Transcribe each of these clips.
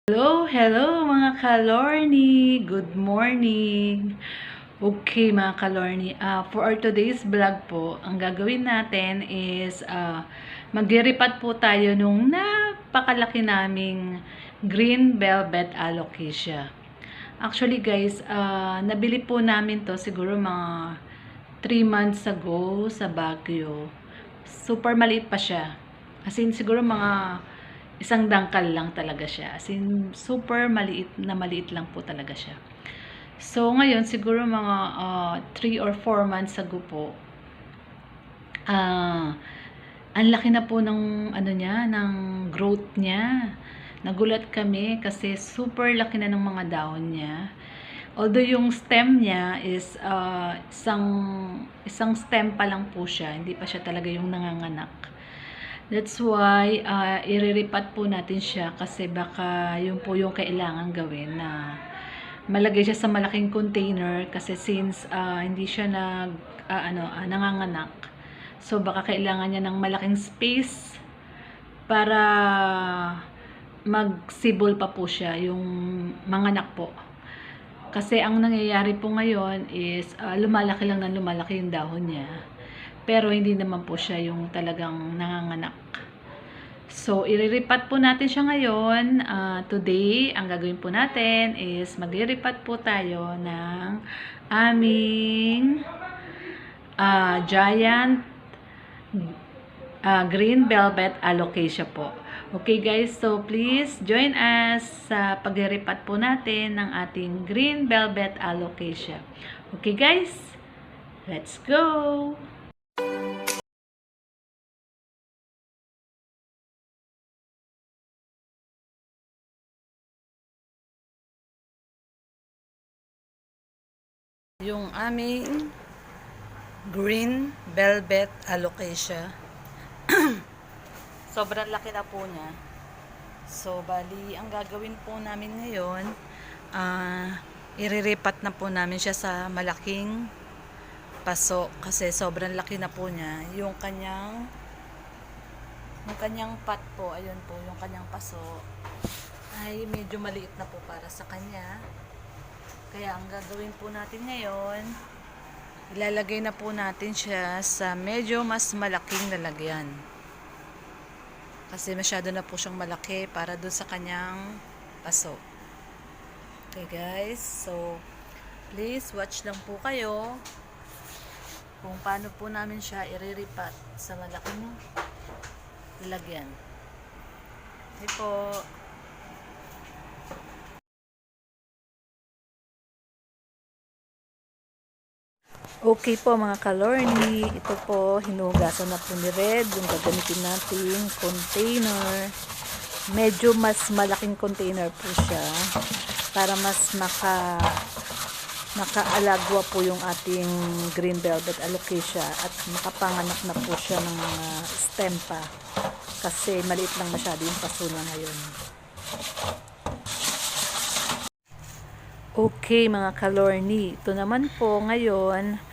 Hello mga kalorni! Good morning! Okay mga kalorni, for our today's vlog po, ang gagawin natin is magre-repot po tayo nung napakalaki naming green velvet alocasia. Actually guys, nabili po namin to siguro mga 3 months ago sa Baguio. Super maliit pa siya. As in, siguro mga isang dangkal lang talaga siya. As in, super maliit lang po talaga siya. So, ngayon, siguro mga 3 or 4 months ago po, ang laki na po ng, ng growth niya. Nagulat kami kasi super laki na ng mga dahon niya. Although yung stem niya is isang stem pa lang po siya, hindi pa siya talaga yung nanganganak. That's why, iriripat po natin siya kasi baka yun po yung kailangan gawin na malagay siya sa malaking container kasi since hindi siya nanganganak. So, baka kailangan niya ng malaking space para magsibol pa po siya yung manganak po. Kasi ang nangyayari po ngayon is lumalaki lang ng lumalaki yung dahon niya. Pero hindi naman po siya yung talagang nanganganak. So, iriripat po natin siya ngayon. Today, ang gagawin po natin is magliripat po tayo ng aming giant green velvet alocasia po. Okay guys, so please join us sa pagliripat po natin ng ating green velvet alocasia. Okay guys, let's go! Yung aming green velvet alocasia. Sobrang laki na po niya. So, bali, ang gagawin po namin ngayon, iriripat na po namin siya sa malaking paso kasi sobrang laki na po niya. Yung kanyang pot po, ayun po, yung kanyang paso ay medyo maliit na po para sa kanya. Kaya ang gagawin po natin ngayon, ilalagay na po natin siya sa medyo mas malaking lalagyan. Kasi masyado na po siyang malaki para doon sa kanyang paso. Okay guys, so please watch lang po kayo kung paano po namin siya iriripat sa malaking lalagyan. Okay po. Okay po mga kalorni, ito po, hinugasan na po ni Red, yung gagamitin nating container. Medyo mas malaking container po siya para mas makaalagwa po yung ating green velvet alocasia at makapanganak na po siya ng mga stem pa kasi maliit lang masyado yung paso na ngayon. Okay mga kalorni, ito naman po ngayon,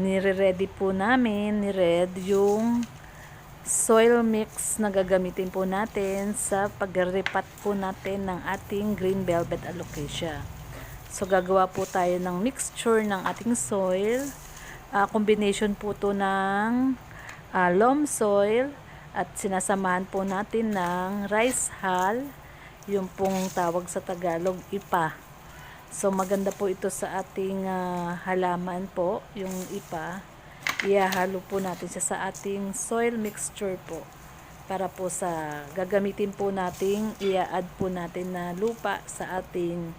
nire-ready po namin ni Red yung soil mix na gagamitin po natin sa pag-repat po natin ng ating green velvet alocasia. So gagawa po tayo ng mixture ng ating soil, combination po to ng loam soil at sinasamahan po natin ng rice hull, yung pong tawag sa Tagalog IPA. So maganda po ito sa ating halaman po, yung IPA. Ihahalo po natin siya sa ating soil mixture po. Para po sa gagamitin po nating i-add po natin na lupa sa ating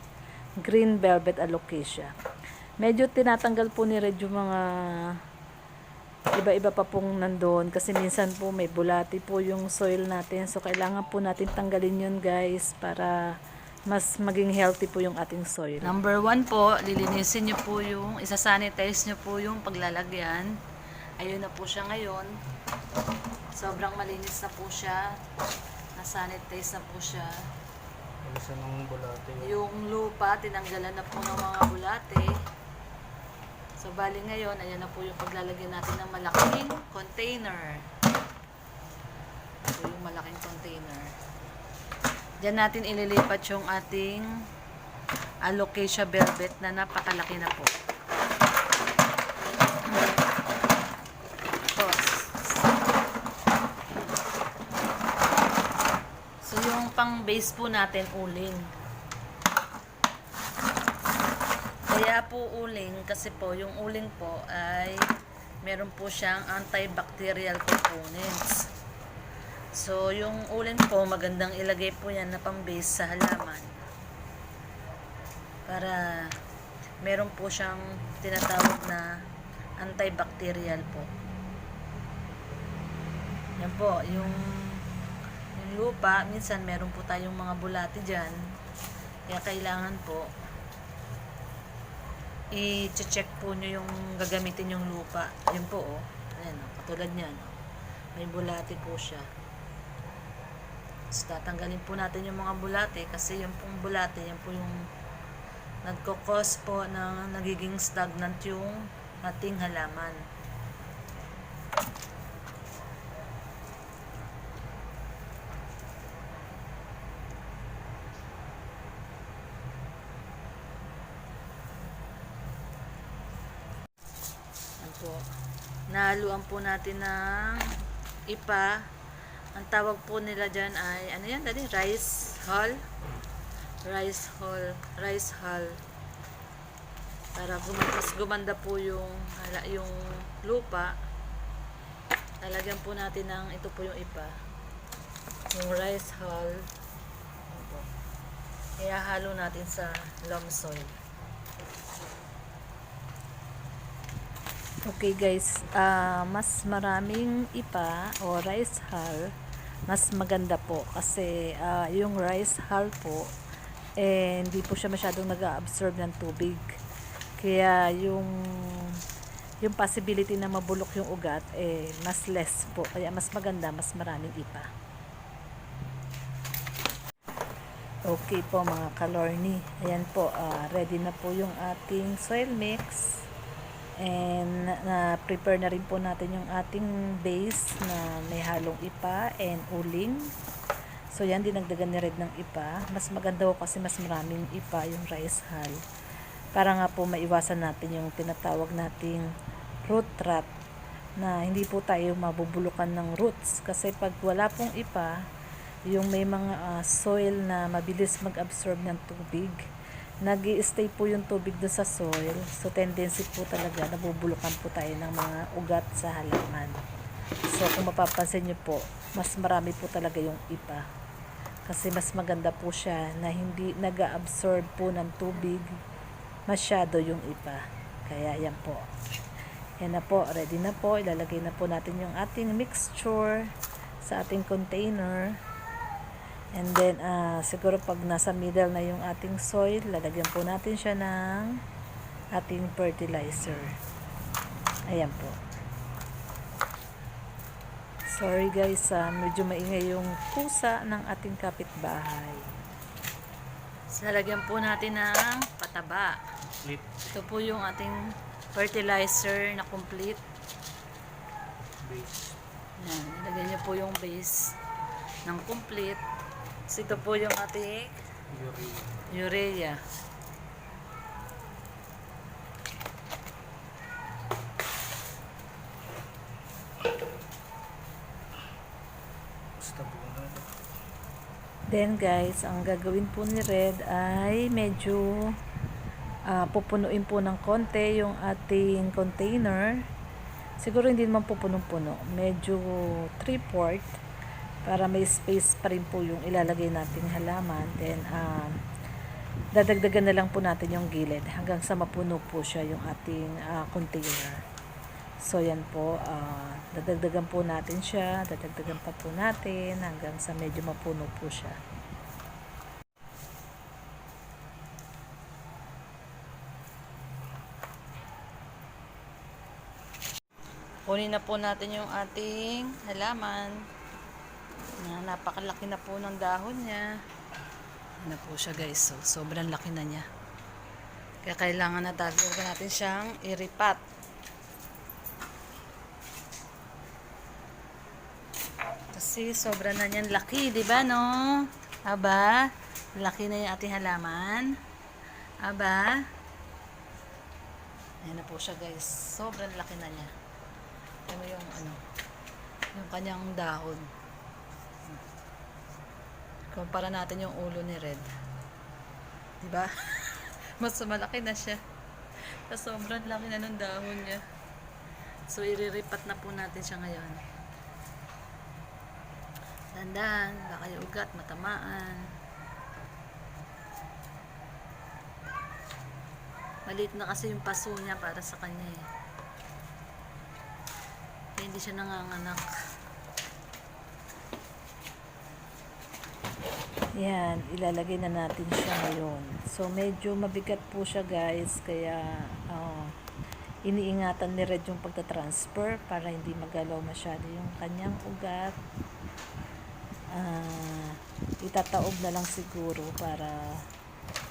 green velvet alocasia. Medyo tinatanggal po ni Red yung mga iba-iba pa pong nandoon kasi minsan po may bulati po yung soil natin. So kailangan po natin tanggalin yun guys para mas maging healthy po yung ating soil. Number 1 po, lilinisin nyo po yung, isasanitize nyo po yung paglalagyan. Ayun na po siya ngayon. Sobrang malinis na po siya. Nasanitize na po siya. Yung lupa, tinanggalan na po ng mga bulate. So, bali ngayon, ayan na po yung paglalagyan natin ng malaking container. Ito yung malaking container. Diyan natin ililipat yung ating alocasia velvet na napakalaki na po. Tapos, so yung pang base po natin uling. Kaya po uling kasi po yung uling po ay meron po siyang antibacterial components. So yung uling po magandang ilagay po yan na pang base sa halaman para meron po siyang tinatawag na antibacterial po. Yan po, yung lupa, minsan meron po tayong mga bulati dyan. Kaya kailangan po i-check po nyo yung gagamitin yung lupa. Yun po, oh. Ayan, oh. Katulad nyan. Oh. May bulati po siya. So, tatanggalin po natin yung mga bulati kasi yung pong bulati, yan po yung nagkukos po na nagiging stagnant yung ating halaman. Po. Nahaluan po natin ng ipa. Ang tawag po nila dyan ay, ano yan? Dali? Rice hull? Rice hull. Para gumanda po yung lupa. Talagyan po natin ng, ito po yung ipa. Yung rice hull. Kaya halo natin sa loam soil. Okay guys, mas maraming ipa o rice hull, mas maganda po kasi yung rice hull po hindi po siya masyadong nag-absorb ng tubig. Kaya yung possibility na mabulok yung ugat mas less po. Kaya mas maganda, mas maraming ipa. Okay po mga kalorni. Ayan po, ready na po yung ating soil mix. And prepare na rin po natin yung ating base na may halong ipa and uling. So yan, dinagdagan ni Red ng ipa. Mas maganda po kasi mas maraming ipa yung rice hull. Para nga po maiwasan natin yung tinatawag nating root rot na hindi po tayo mabubulukan ng roots. Kasi pag wala pong ipa, yung may mga soil na mabilis mag-absorb ng tubig, nag-i-stay po yung tubig doon sa soil. So, tendency po talaga, nabubulukan po tayo ng mga ugat sa halaman. So, kung mapapansin nyo po, mas marami po talaga yung ipa. Kasi mas maganda po siya na hindi nag-absorb po ng tubig masyado yung ipa. Kaya, yan po. Yan na po, ready na po. Ilalagay na po natin yung ating mixture sa ating container. And then, siguro pag nasa middle na yung ating soil, lalagyan po natin siya ng ating fertilizer. Ayan po. Sorry guys, medyo maingay yung pusa ng ating kapitbahay. So, lalagyan po natin ng pataba. Ito po yung ating fertilizer na complete. Base. Yan, ilagyan niyo po yung base ng complete. So, ito po yung ating urea. Then guys, ang gagawin po ni Red ay medyo pupunuin po ng konti yung ating container. Siguro hindi naman po punong-puno. Medyo 3/4 para may space pa rin po yung ilalagay nating halaman. Then, dadagdagan na lang po natin yung gilid hanggang sa mapuno po siya yung ating container. So, yan po. Dadagdagan po natin siya. Dadagdagan pa po natin hanggang sa medyo mapuno po siya. Kunin na po natin yung ating halaman. Napakalaki na po ng dahon niya. Ano po siya guys. So, sobrang laki na niya. Kaya kailangan na dagdagan natin siyang iripat. Kasi sobra na niyan laki, di ba no? Aba, laki na yung ating halaman. Aba, ayan na po siya guys. Sobrang laki na niya. Ayan mo yung yung kanyang dahon. Kumpara natin yung ulo ni Red. Diba? Mas malaki na siya. Sobrang laki na ng dahon niya. So, iriripat na po natin siya ngayon. Dandan, baka yung ugat, matamaan. Maliit na kasi yung paso niya para sa kanya eh. Kaya hindi siya nanganganak. Yan, ilalagay na natin siya ngayon. So, medyo mabigat po siya guys. Kaya, iniingatan ni Red yung pagta-transfer para hindi magalaw masyado yung kanyang ugat. Itataob na lang siguro para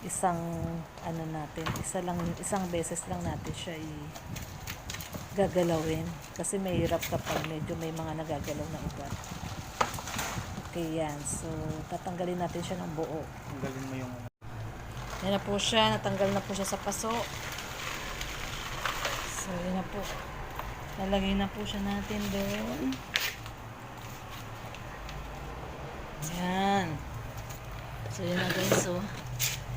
isang isang beses lang natin siya gagalawin kasi mahirap kapag medyo may mga nagagalaw na ugat. Okay, yan. So, tatanggalin natin siya ng buo. Tanggalin mo yung Yan na po siya. Natanggal na po siya sa paso. So, yan na po. Lalagay na po siya natin doon. Yan. So, yun na guys. So,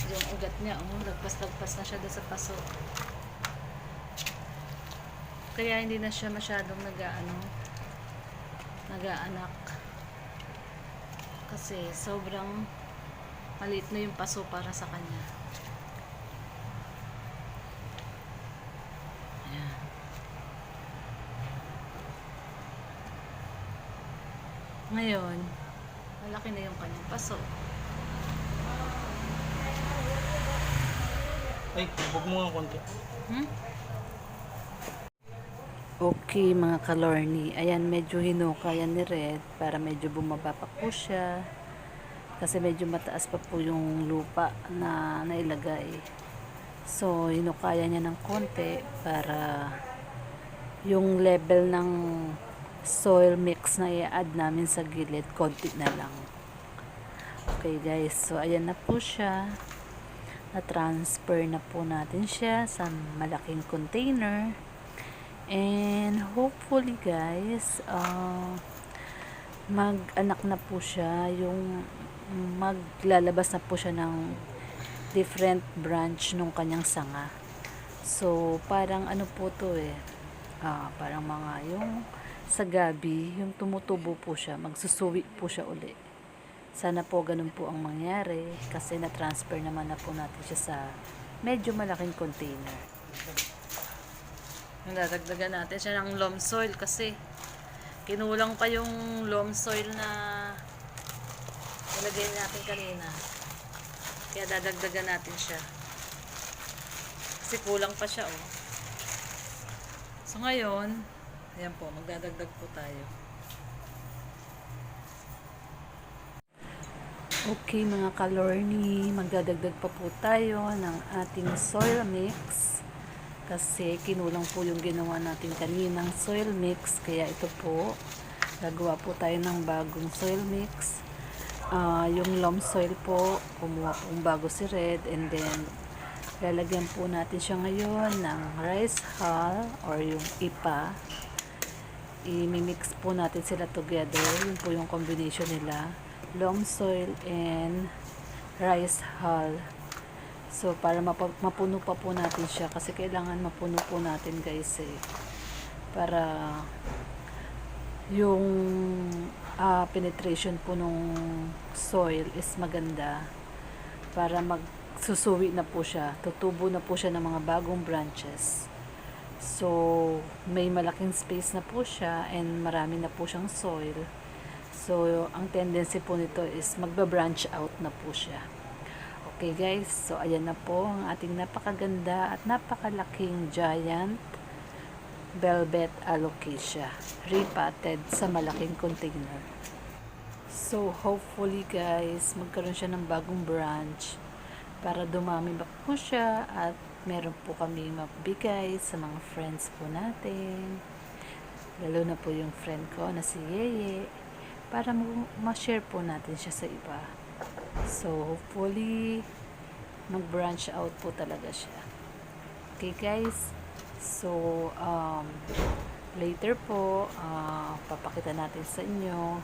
yung ugat niya, lagpas-lagpas na siya doon sa paso. Kaya hindi na siya masyadong nag-aanak. Kasi sobrang maliit na yung paso para sa kanya. Ayan. Ngayon, malaki na yung kanyang paso. ay, huwag mo nga konti. Okay mga kalorni, ayan medyo hinuka yan ni Red para medyo bumaba pa po siya kasi medyo mataas pa po yung lupa na nailagay. So hinukaya niya ng konti para yung level ng soil mix na i-add namin sa gilid konti na lang. Okay guys, so ayan na po siya, na-transfer na po natin siya sa malaking container. And hopefully guys, mag-anak na po siya, yung maglalabas na po siya ng different branch nung kanyang sanga. So parang po to parang mga yung sa gabi, yung tumutubo po siya, magsusuwi po siya uli. Sana po ganun po ang mangyari kasi na-transfer naman na po natin siya sa medyo malaking container. Nadagdagan natin siya ng loam soil kasi kinulang pa yung loam soil na nilagay natin kanina. Kaya dadagdagan natin siya. Kasi kulang pa siya So ngayon, ayan po, magdadagdag po tayo. Okay mga kalorni, magdadagdag pa po tayo ng ating soil mix. Kasi kinulang po yung ginawa natin kaninang soil mix. Kaya ito po, gagawa po tayo ng bagong soil mix. Yung loam soil po, kumuha pong bago si Red. And then, lalagyan po natin siya ngayon ng rice hull or yung IPA. I-mix po natin sila together. Yun po yung combination nila. Loam soil and rice hull. So, para mapuno pa po natin siya. Kasi kailangan mapuno po natin guys para yung penetration po nung soil is maganda. Para magsusuwi na po siya. Tutubo na po siya ng mga bagong branches. So, may malaking space na po siya and marami na po siyang soil. So, ang tendency po nito is magba-branch out na po siya. Okay guys, so ayan na po ang ating napakaganda at napakalaking giant velvet alocasia repotted sa malaking container. So hopefully guys, magkaroon siya ng bagong branch para dumami pa po siya at meron po kami mabigay sa mga friends po natin. Lalo na po yung friend ko na si Yeye para ma-share po natin siya sa iba. So, hopefully, mag-branch out po talaga siya. Okay guys, so later po, papakita natin sa inyo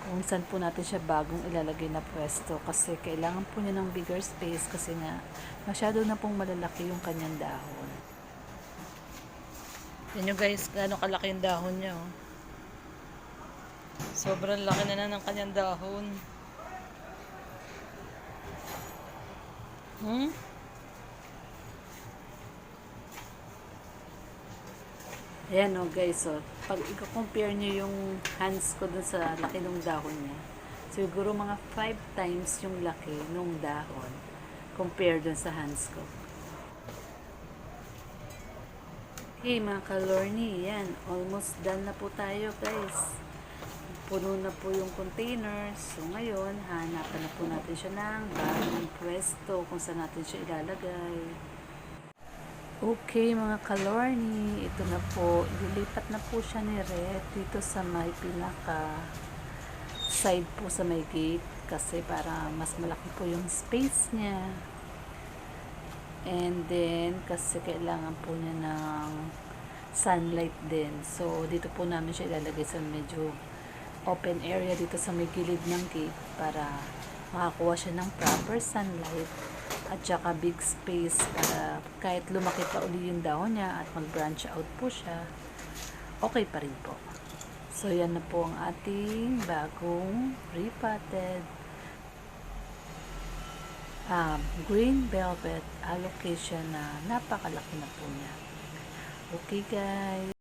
kung saan po natin siya bagong ilalagay na pwesto kasi kailangan po niya ng bigger space kasi nga masyado na pong malalaki yung kanyang dahon. Yan nyo guys, gaano kalaki yung dahon niya. Oh. Sobrang laki na ng kanyang dahon. Ayan o guys, so, pag i-compare nyo yung hands ko dun sa laki ng dahon niya, siguro mga 5 times yung laki ng dahon compare dun sa hands ko. Okay mga kalorni, yan, almost done na po tayo guys. Puno na po yung containers. So ngayon, hanapan na po natin siya ng bagong pwesto kung saan natin siya ilalagay. Okay mga kalorni, ito na po, ililipat na po siya ni Red dito sa may pinaka side po sa may gate kasi para mas malaki po yung space niya. And then, kasi kailangan po niya ng sunlight din. So, dito po namin siya ilalagay sa medyo open area dito sa may gilid ng gate para makakuha siya ng proper sunlight at saka big space para kahit lumaki pa uli yung dahon niya at mag-branch out po siya, okay pa rin po. So, yan na po ang ating bagong repotted green velvet alocasia na napakalaki na po niya. Okay guys.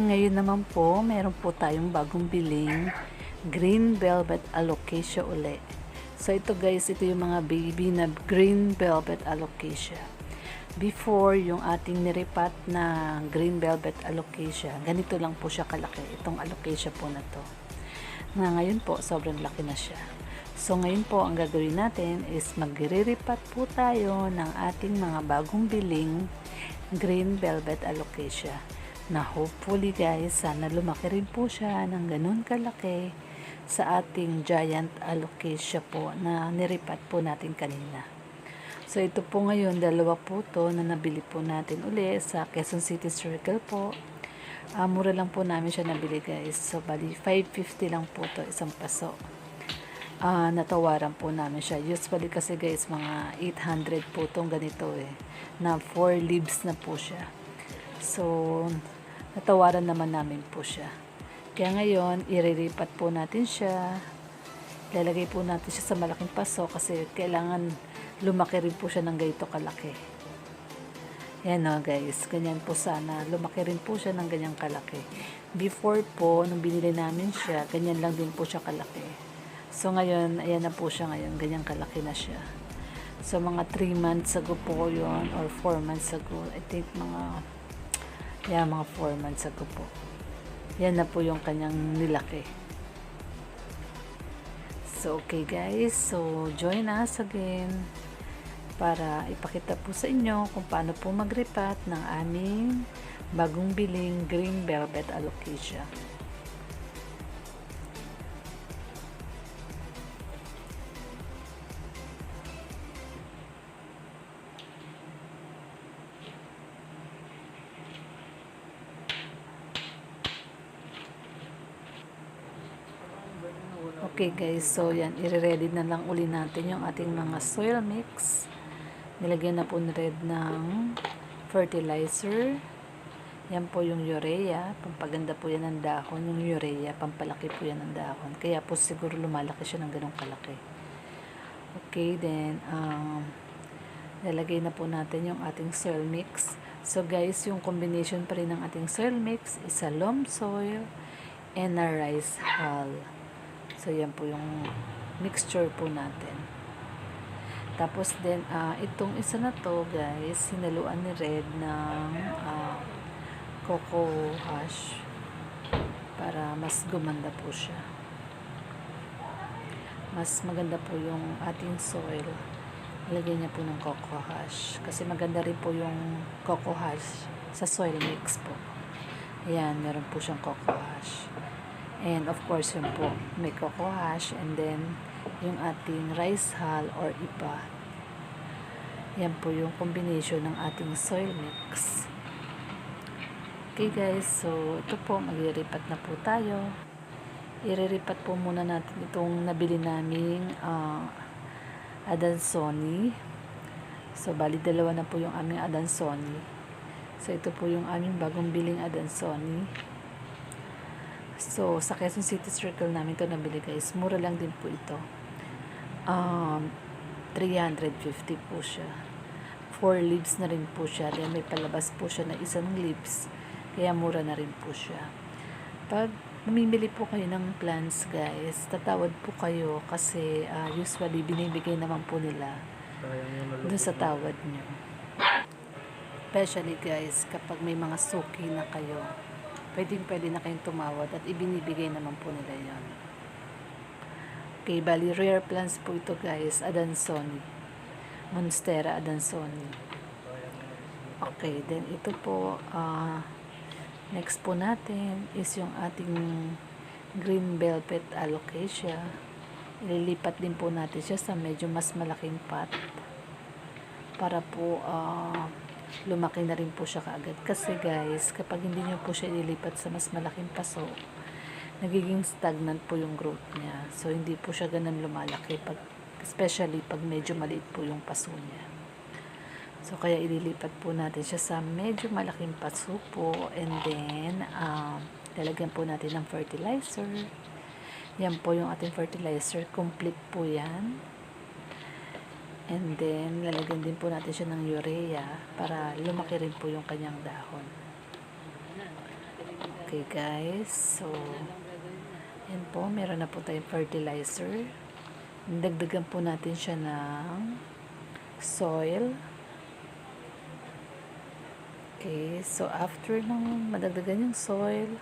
Ngayon naman po, meron po tayong bagong biling green velvet alocasia uli. So ito guys, ito yung mga baby na green velvet alocasia. Before, yung ating niripat na green velvet alocasia, ganito lang po siya kalaki. Itong alocasia po na to. Ngayon po, sobrang laki na siya. So ngayon po, ang gagawin natin is magre-repat po tayo ng ating mga bagong biling green velvet alocasia. Na hopefully guys, sana lumaki rin po siya ng ganun kalaki sa ating giant alocasia po na niripat po natin kanina. So ito po ngayon, dalawa po to na nabili po natin uli sa Quezon City Circle po. Mura lang po namin siya nabili guys. So bali 550 lang po to, isang paso. Natawaran po namin siya. Usually kasi guys, mga 800 po tong ganito na 4 leaves na po siya. So, natawaran naman namin po siya. Kaya ngayon, iriripat po natin siya. Lalagay po natin siya sa malaking paso kasi kailangan lumaki rin po siya ng ganito kalaki. Yan o guys, ganyan po sana. Lumaki rin po siya ng ganyang kalaki. Before po, nung binili namin siya, ganyan lang din po siya kalaki. So ngayon, ayan na po siya ngayon. Ganyang kalaki na siya. So mga 3 months ago po yun or 4 months ago. I think mga 4 months ago po. Yan na po yung kanyang nilaki. So, okay guys. So, join us again para ipakita po sa inyo kung paano po mag-repat ng aming bagong biling green velvet alocasia. Okay guys, so yan, i-ready na lang uli natin yung ating mga soil mix. Nilagyan na po ni Red ng fertilizer. Yan po yung urea, pampaganda po yan ng dahon. Yung urea, pampalaki po yan ng dahon. Kaya po siguro lumalaki siya ng ganong kalaki. Okay, then, lalagay na po natin yung ating soil mix. So guys, yung combination pa rin ng ating soil mix is a loam soil and a rice hull. So, yan po yung mixture po natin. Tapos then, itong isa na to, guys, sinaluan ni Red ng cocoa hash para mas gumanda po siya. Mas maganda po yung ating soil. Lagyan niya po ng cocoa hash. Kasi maganda rin po yung cocoa hash sa soil mix po. Ayan, meron po siyang cocoa hash. And of course, yun po, may cocoa hash. And then, yung ating rice hull or ipa. Yan po yung combination ng ating soil mix. Okay guys, so ito po, maglilipat na po tayo. Iriripat po muna natin itong nabili naming Adansonii. So, bali dalawa na po yung aming Adansonii. So, ito po yung aming bagong biling Adansonii. So, sa Quezon City Circle namin ito nabili guys. Mura lang din po ito. 350 po siya. 4 leaves na rin po siya. Then, may palabas po siya na isang leaves. Kaya mura na rin po siya. Pag mamimili po kayo ng plants guys, tatawad po kayo kasi usually binibigay naman po nila dun sa tawad nyo. Especially guys, kapag may mga suki na kayo, pwede na kayong tumawad at ibinibigay naman po nila yon. Okay, bali rare plants po ito guys, Adansonii. Monstera Adansonii. Okay, then ito po, next po natin is yung ating green velvet alocasia. Ililipat din po natin siya sa medyo mas malaking pot para po lumaki na rin po siya kaagad. Kasi guys, kapag hindi nyo po siya ililipat sa mas malaking paso, nagiging stagnant po yung growth niya. So, hindi po siya ganun lumalaki, especially pag medyo maliit po yung paso niya. So, kaya ililipat po natin siya sa medyo malaking paso po. And then, lalagyan po natin ng fertilizer. Yan po yung ating fertilizer. Complete po yan. And then, lalagyan din po natin siya ng urea para lumaki rin po yung kanyang dahon. Okay guys. So, yan po. Meron na po tayong fertilizer. Dagdagan po natin siya ng soil. Okay, so after nung madagdagan yung soil,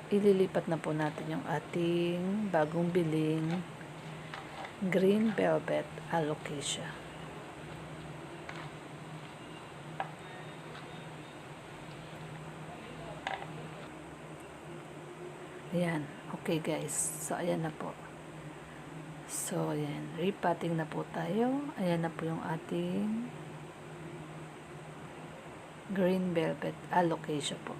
ililipat na po natin yung ating bagong biling green velvet alocasia. Ayan, okay guys. So, ayan na po. So, ayan. Repotting na po tayo. Ayan na po yung ating green velvet alocasia po.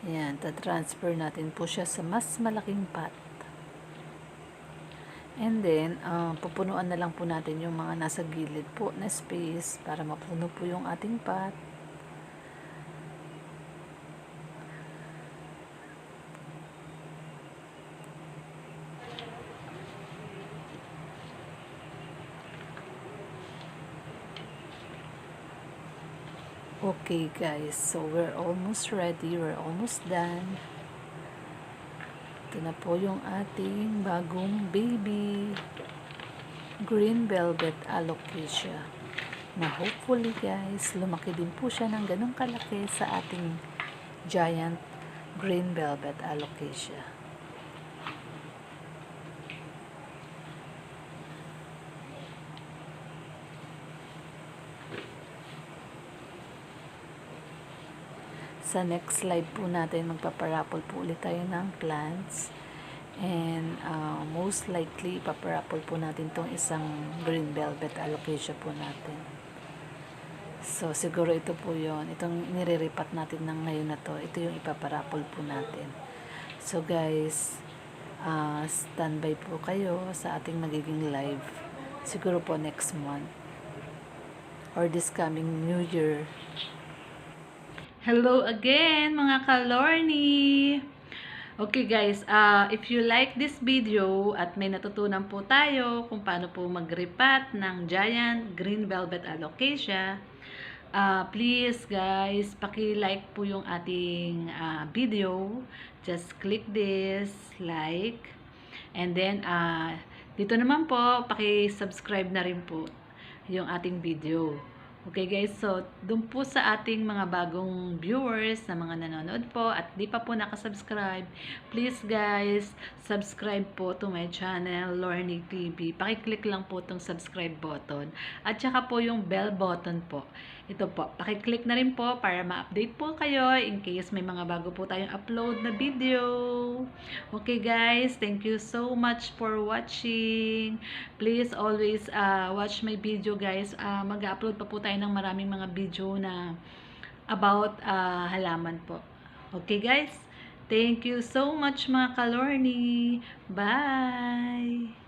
Ayan, ta-transfer natin po siya sa mas malaking pot. And then, pupunuan na lang po natin yung mga nasa gilid po na space para mapuno po yung ating pot. Okay guys, so we're almost ready, we're almost done. Ito na po yung ating bagong baby green velvet alocasia na hopefully guys, lumaki din po siya ng ganun kalaki sa ating giant green velvet alocasia. Sa next slide po natin, magpaparapol po ulit tayo ng plants. And most likely, ipaparapol po natin tong isang green velvet alocasia po natin. So, siguro ito po yon. Itong niriripat natin ng ngayon na to, ito yung ipaparapol po natin. So, guys, standby po kayo sa ating magiging live. Siguro po next month. Or this coming New Year. Hello again mga ka-Lorny! Okay guys, if you like this video at may natutunan po tayo kung paano po mag-repat ng giant green velvet alocasia, please guys, paki-like po yung ating video. Just click this, like, and then dito naman po, paki-subscribe na rin po yung ating video. Okay guys, so dun po sa ating mga bagong viewers na mga nanonood po at di pa po nakasubscribe, please guys, subscribe po to my channel, Lorny TV. Pakiclick lang po tong subscribe button. At saka po yung bell button po. Ito po, pakiclick na rin po para ma-update po kayo in case may mga bago po tayong upload na video. Okay guys, thank you so much for watching. Please always watch my video guys. Mag-upload pa po tayo ng maraming mga video na about halaman po. Okay guys? Thank you so much mga kalorni. Bye!